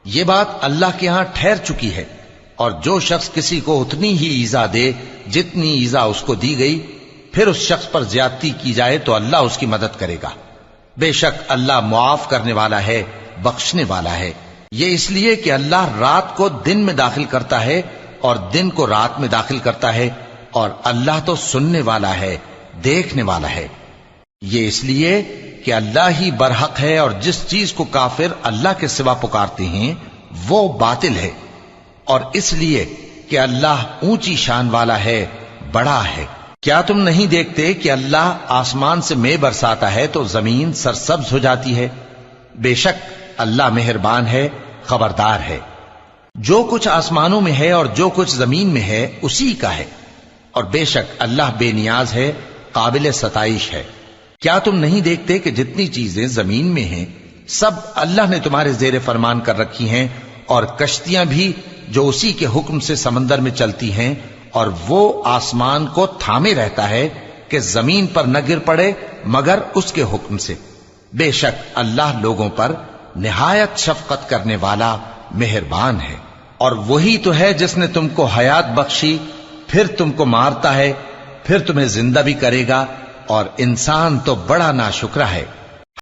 یہ بات اللہ کے ہاں ٹھہر چکی ہے، اور جو شخص کسی کو اتنی ہی ایذا دے جتنی ایذا اس کو دی گئی، پھر اس شخص پر زیادتی کی جائے تو اللہ اس کی مدد کرے گا۔ بے شک اللہ معاف کرنے والا ہے، بخشنے والا ہے۔ یہ اس لیے کہ اللہ رات کو دن میں داخل کرتا ہے اور دن کو رات میں داخل کرتا ہے، اور اللہ تو سننے والا ہے، دیکھنے والا ہے۔ یہ اس لیے کہ اللہ ہی برحق ہے، اور جس چیز کو کافر اللہ کے سوا پکارتے ہیں وہ باطل ہے، اور اس لیے کہ اللہ اونچی شان والا ہے، بڑا ہے۔ کیا تم نہیں دیکھتے کہ اللہ آسمان سے مے برساتا ہے تو زمین سرسبز ہو جاتی ہے؟ بے شک اللہ مہربان ہے، خبردار ہے۔ جو کچھ آسمانوں میں ہے اور جو کچھ زمین میں ہے اسی کا ہے، اور بے شک اللہ بے نیاز ہے، قابل ستائش ہے۔ کیا تم نہیں دیکھتے کہ جتنی چیزیں زمین میں ہیں سب اللہ نے تمہارے زیر فرمان کر رکھی ہیں، اور کشتیاں بھی جو اسی کے حکم سے سمندر میں چلتی ہیں، اور وہ آسمان کو تھامے رہتا ہے کہ زمین پر نہ گر پڑے مگر اس کے حکم سے۔ بے شک اللہ لوگوں پر نہایت شفقت کرنے والا مہربان ہے۔ اور وہی تو ہے جس نے تم کو حیات بخشی، پھر تم کو مارتا ہے، پھر تمہیں زندہ بھی کرے گا، اور انسان تو بڑا ناشکرا ہے۔